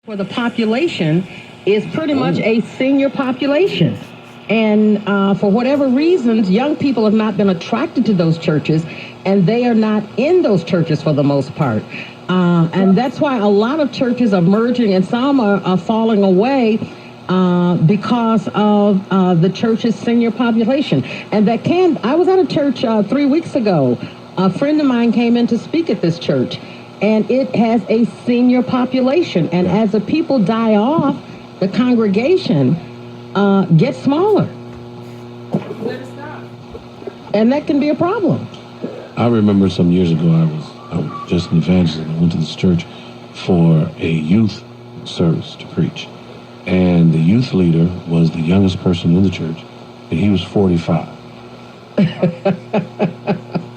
for the population is pretty much a senior population. And for whatever reasons, young people have not been attracted to those churches, and they are not in those churches for the most part. And that's why a lot of churches are merging, and some are falling away because of the church's senior population. And I was at a church 3 weeks ago. A friend of mine came in to speak at this church, and it has a senior population. And as the people die off, the congregation gets smaller. And that can be a problem. I remember some years ago, I was just an evangelist. I went to this church for a youth service to preach. And the youth leader was the youngest person in the church, and he was 45.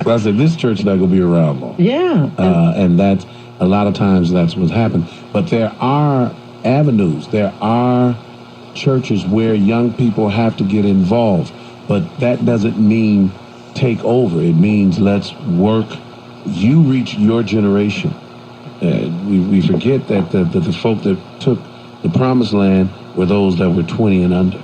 So I said, this church is not going to be around long. Yeah. And that's, a lot of times that's what's happened. But there are avenues. There are churches where young people have to get involved. But that doesn't mean take over. It means let's work. You reach your generation. We forget that the folk that took the promised land were those that were 20 and under.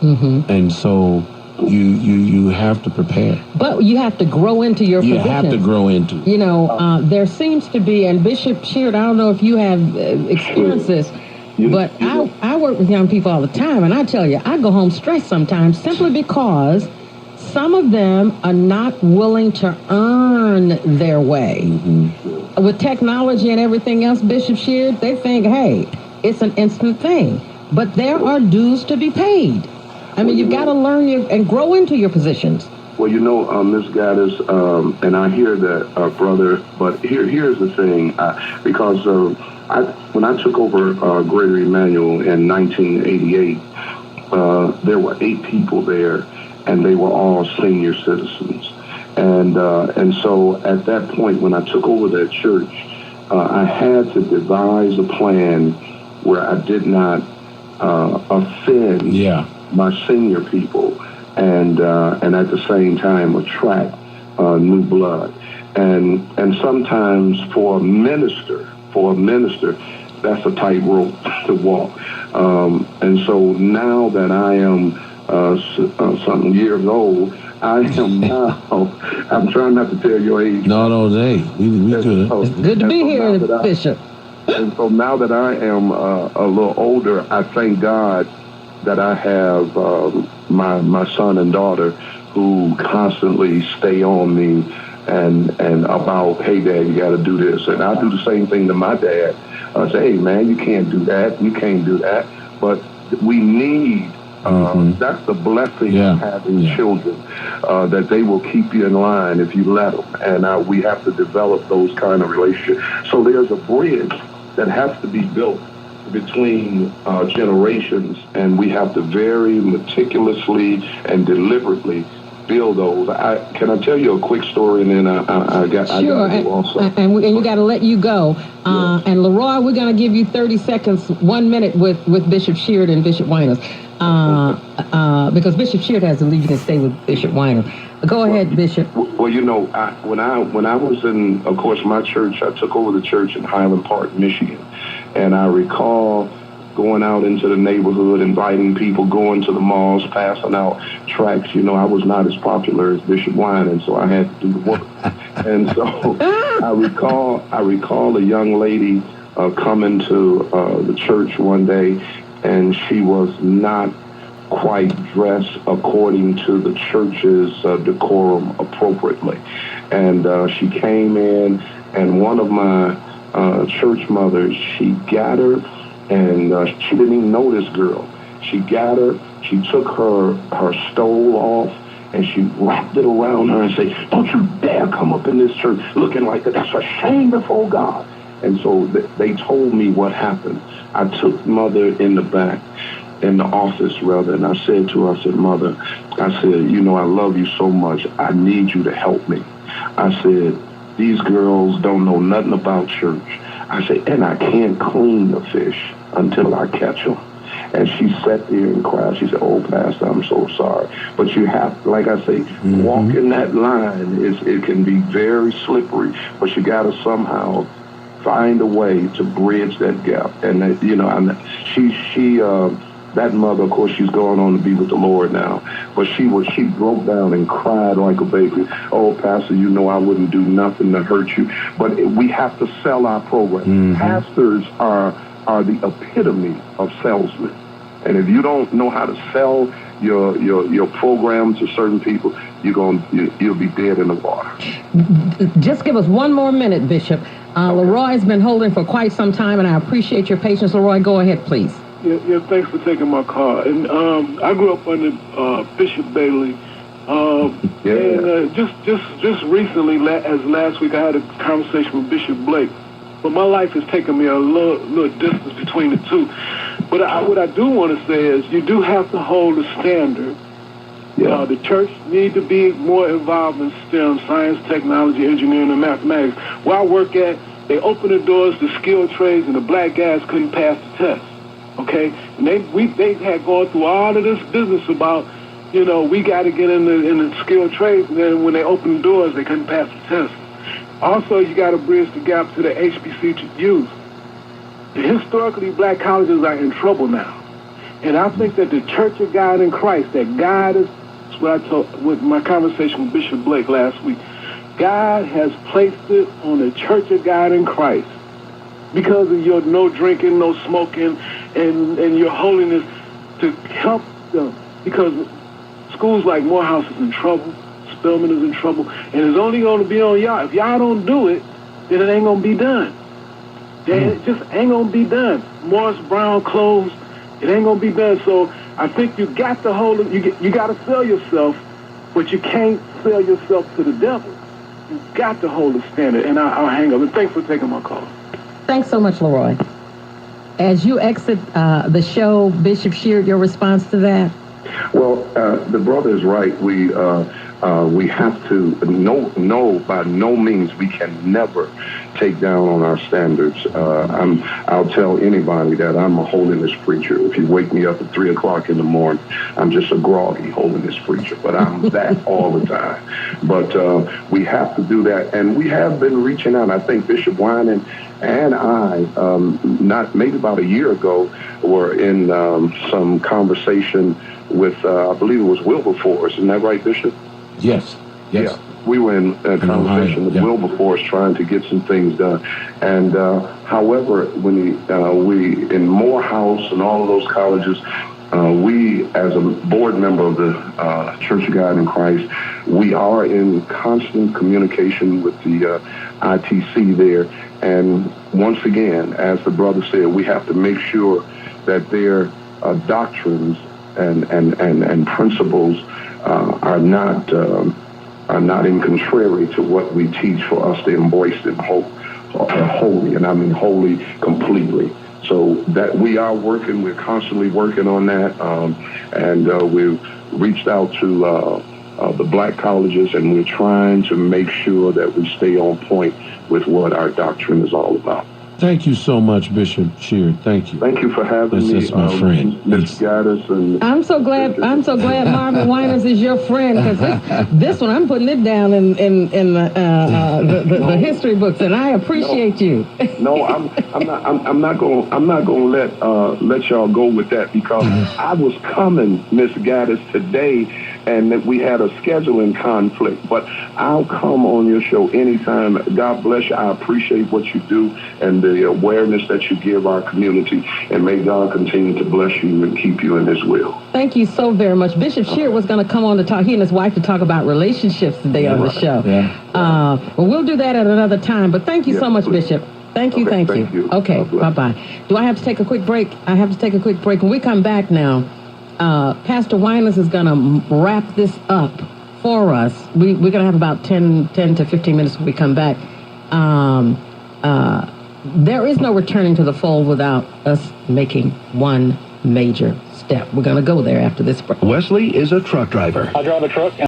Mm-hmm. And so you have to prepare. But you have to grow into your position. You have to grow into it. You know, there seems to be, and Bishop Sheard, I don't know if you have experienced this, but I work with young people all the time, and I tell you, I go home stressed sometimes simply because some of them are not willing to earn their way. Mm-hmm. With technology and everything else, Bishop Sheard, they think, hey, it's an instant thing. But there are dues to be paid. I mean, you've got to learn and grow into your positions. Well, you know, Ms. Gaddis, and I hear that, brother, but here's the thing, because when I took over Greater Emmanuel in 1988, there were 8 people there, and they were all senior citizens. And so at that point, when I took over that church, I had to devise a plan where I did not offend my senior people, and at the same time attract new blood. And sometimes for a minister, that's a tightrope to walk. And so now that I am some years old, I am now, I'm trying not to tell your age. No, hey, we good. It's good to be here, Bishop. And so now that I am a little older, I thank God that I have my son and daughter who constantly stay on me and about, hey, Dad, you got to do this. And I do the same thing to my dad. I say, hey, man, you can't do that. You can't do that. But we need, that's the blessing of having children, that they will keep you in line if you let them. And we have to develop those kind of relationships. So there's a bridge that has to be built between generations, and we have to very meticulously and deliberately build those. Can I tell you a quick story, and then I got to also. And you got to let you go. And Leroy, we're going to give you 30 seconds, 1 minute with Bishop Sheard and Bishop Winers, because Bishop Sheard has to leave. You can stay with Bishop Winers. Go ahead, Bishop. Well, you know, when I was in, of course, my church, I took over the church in Highland Park, Michigan. And I recall going out into the neighborhood, inviting people, going to the malls, passing out tracts. You know, I was not as popular as Bishop Wine, and so I had to do the work. And so I recall a young lady coming to the church one day, and she was not quite dressed according to the church's decorum appropriately. And she came in, and one of my church mothers, she got her, and she didn't even know this girl. She got her, she took her stole off, and she wrapped it around her and said, don't you dare come up in this church looking like that. That's a shame before God. And so they told me what happened. I took Mother in the back, in the office rather, and I said to her, I said, Mother, I said, you know, I love you so much. I need you to help me. I said, these girls don't know nothing about church. I said, and I can't clean the fish until I catch them. And she sat there and cried. She said, oh, Pastor, I'm so sorry. But you have, like I say, walking that line, it can be very slippery, but you got to somehow find a way to bridge that gap. And that mother, of course, she's going on to be with the Lord now. But she broke down and cried like a baby. Oh, Pastor, I wouldn't do nothing to hurt you. But we have to sell our program. Pastors are the epitome of salesmen. And if you don't know how to sell your program to certain people, you'll be dead in the water. Just give us one more minute, Bishop. Leroy's been holding for quite some time, and I appreciate your patience. Leroy, go ahead, please. Yeah, thanks for taking my call. And I grew up under Bishop Bailey. And just recently, as last week, I had a conversation with Bishop Blake. But my life has taken me a little distance between the two. But what I do want to say is you do have to hold a standard. Yeah. The church need to be more involved in STEM, science, technology, engineering, and mathematics. Where I work at, they opened the doors to skilled trades, and the black guys couldn't pass the test. Okay, and they had gone through all of this business about, we got to get in the skilled trades, and then when they opened the doors, they couldn't pass the test. Also, you got to bridge the gap to the HBCUs. Historically, black colleges are in trouble now, and I think that the Church of God in Christ, that God is what I told with my conversation with Bishop Blake last week. God has placed it on the Church of God in Christ. Because of your no drinking, no smoking, and your holiness, to help them. Because schools like Morehouse is in trouble, Spelman is in trouble, and it's only going to be on y'all. If y'all don't do it, then it ain't going to be done. It just ain't going to be done. Morris Brown closed, it ain't going to be done. So I think you got to hold it. You got to sell yourself, but you can't sell yourself to the devil. You got to hold the standard, and I'll hang up. And thanks for taking my call. Thanks so much, Leroy. As you exit the show, Bishop Sheard, your response to that? Well, the brother is right. We have to know by no means we can never take down on our standards. I'll tell anybody that I'm a holiness preacher. If you wake me up at 3 o'clock in the morning, I'm just a groggy holiness preacher, but I'm that all the time. But we have to do that, and we have been reaching out. I think Bishop Winan and I, maybe about a year ago, were in some conversation with, I believe it was Wilberforce. Isn't that right, Bishop? Yes. Yeah. We were in a conversation with Wilberforce trying to get some things done. And however, when we in Morehouse and all of those colleges, we, as a board member of the Church of God in Christ, we are in constant communication with the ITC there. And once again, as the brother said, we have to make sure that their doctrines and principles are not in contrary to what we teach for us to embrace them wholly, and I mean wholly, completely. So that we're constantly working on that, and we've reached out to the black colleges, and we're trying to make sure that we stay on point with what our doctrine is all about. Thank you so much, Bishop Sheard. Thank you. Thank you for having me, This is my friend. Ms. Gaddis. And I'm so glad Marvin Winans is your friend, because this one I'm putting it down in the history books, and I appreciate you. No, I'm not going to let y'all go with that, because I was coming, Miss Gaddis, today, and that we had a scheduling conflict. But I'll come on your show anytime. God bless you. I appreciate what you do and the awareness that you give our community. And may God continue to bless you and keep you in His will. Thank you so very much. Bishop Sheard was going to come on to talk, he and his wife, to talk about relationships today on the show. Yeah. Well, we'll do that at another time. But thank you so much, please. Bishop. Thank you. Okay, bye-bye. Do I have to take a quick break? I have to take a quick break. When we come back now, Pastor Winans is going to wrap this up for us. We're going to have about 10 to 15 minutes when we come back. There is no returning to the fold without us making one major step. We're going to go there after this break. Wesley is a truck driver. I drive a truck.